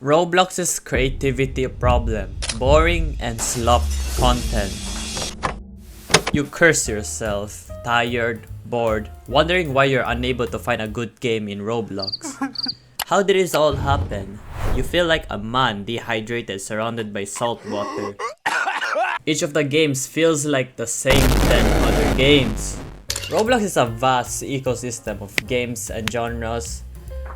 Roblox's creativity problem, boring and slop content. You curse yourself, tired, bored, wondering why you're unable to find a good game in Roblox. How did this all happen? You feel like a man dehydrated surrounded by salt water. Each of the games feels like the same 10 other games. Roblox is a vast ecosystem of games and genres,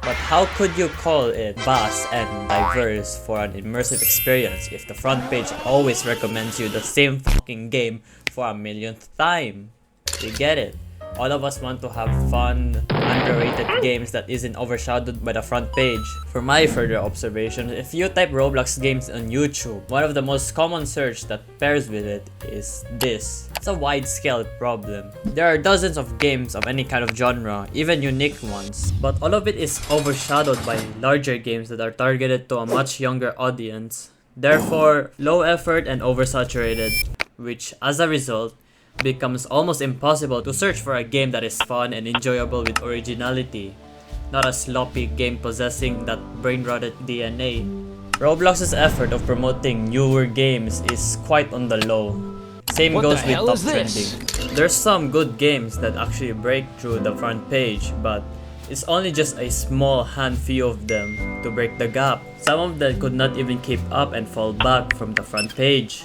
but how could you call it vast and diverse for an immersive experience if the front page always recommends you the same fucking game for a millionth time? You get it. All of us want to have fun, underrated games that isn't overshadowed by the front page. For my further observation, if you type Roblox games on YouTube, one of the most common search that pairs with it is this. It's a wide-scale problem. There are dozens of games of any kind of genre, even unique ones, but all of it is overshadowed by larger games that are targeted to a much younger audience. Therefore, low effort and oversaturated, which as a result, becomes almost impossible to search for a game that is fun and enjoyable with originality, not a sloppy game possessing that brain-rotted DNA. Roblox's effort of promoting newer games is quite on the low. Same goes with top trending. There's some good games that actually break through the front page, but it's only just a small handful of them to break the gap. Some of them could not even keep up and fall back from the front page.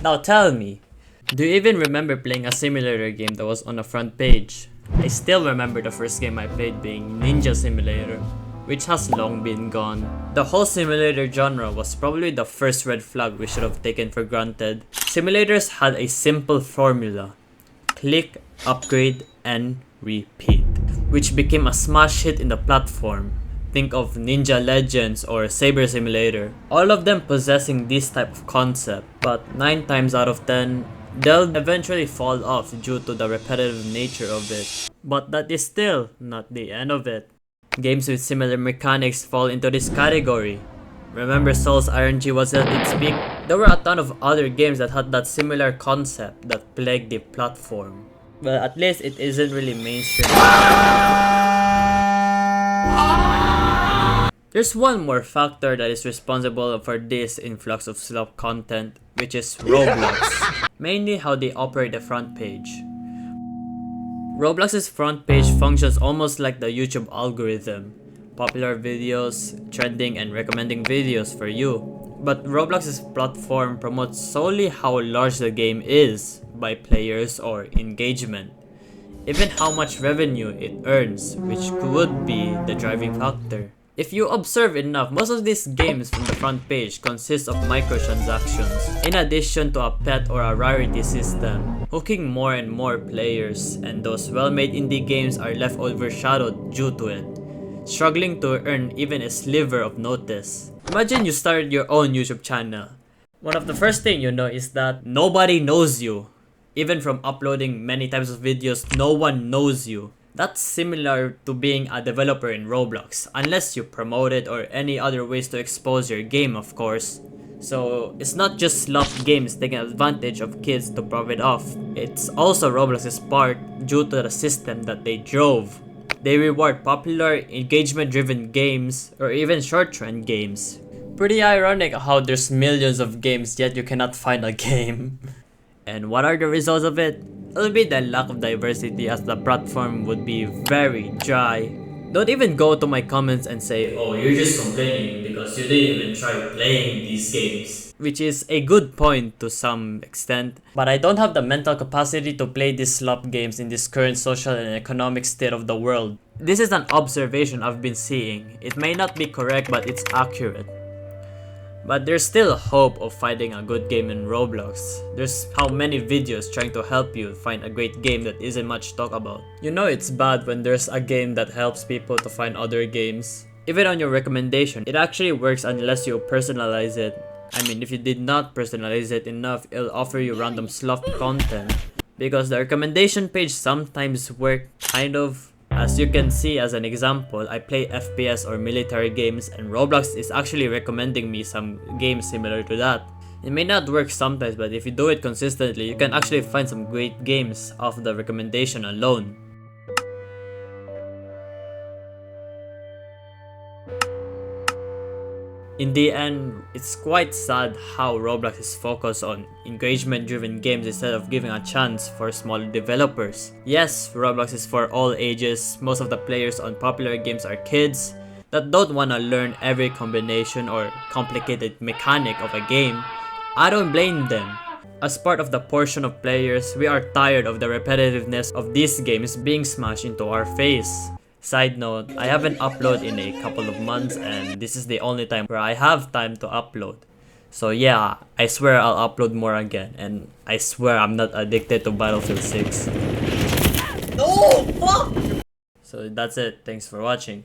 Now tell me, do you even remember playing a simulator game that was on the front page? I still remember the first game I played being Ninja Simulator, which has long been gone. The whole simulator genre was probably the first red flag we should have taken for granted. Simulators had a simple formula: click, upgrade, and repeat, which became a smash hit in the platform. Think of Ninja Legends or Saber Simulator, all of them possessing this type of concept, but 9 times out of 10, they'll eventually fall off due to the repetitive nature of it. But that is still not the end of it. Games with similar mechanics fall into this category. Remember Soul's RNG was at its peak? There were a ton of other games that had that similar concept that plagued the platform. Well, at least it isn't really mainstream. There's one more factor that is responsible for this influx of slop content, which is Roblox. Mainly how they operate the front page. Roblox's front page functions almost like the YouTube algorithm. Popular videos, trending, and recommending videos for you. But Roblox's platform promotes solely how large the game is by players or engagement. Even how much revenue it earns, which could be the driving factor. If you observe enough, most of these games from the front page consist of microtransactions, in addition to a pet or a rarity system, hooking more and more players, and those well-made indie games are left overshadowed due to it, struggling to earn even a sliver of notice. Imagine you started your own YouTube channel. One of the first things you know is that nobody knows you. Even from uploading many types of videos, no one knows you. That's similar to being a developer in Roblox, unless you promote it or any other ways to expose your game, of course. So it's not just slop games taking advantage of kids to profit off. It's also Roblox's part due to the system that they drove. They reward popular, engagement-driven games or even short-trend games. Pretty ironic how there's millions of games yet you cannot find a game. And what are the results of it? It'll be the lack of diversity, as the platform would be very dry. Don't even go to my comments and say, "Oh, you're just complaining because you didn't even try playing these games." Which is a good point to some extent, but I don't have the mental capacity to play these slop games in this current social and economic state of the world. This is an observation I've been seeing. It may not be correct, but it's accurate. But there's still hope of finding a good game in Roblox. There's how many videos trying to help you find a great game that isn't much talk about. You know it's bad when there's a game that helps people to find other games. Even on your recommendation, it actually works unless you personalize it. I mean, if you did not personalize it enough, it'll offer you random slop content. Because the recommendation page sometimes work kind of. As you can see as an example, I play FPS or military games and Roblox is actually recommending me some games similar to that. It may not work sometimes, but if you do it consistently, you can actually find some great games off the recommendation alone. In the end, it's quite sad how Roblox is focused on engagement-driven games instead of giving a chance for smaller developers. Yes, Roblox is for all ages. Most of the players on popular games are kids that don't want to learn every combination or complicated mechanic of a game. I don't blame them. As part of the portion of players, we are tired of the repetitiveness of these games being smashed into our face. Side note, I haven't uploaded in a couple of months and this is the only time where I have time to upload. So yeah, I swear I'll upload more again, and I swear I'm not addicted to Battlefield 6. No! Fuck! So that's it, thanks for watching.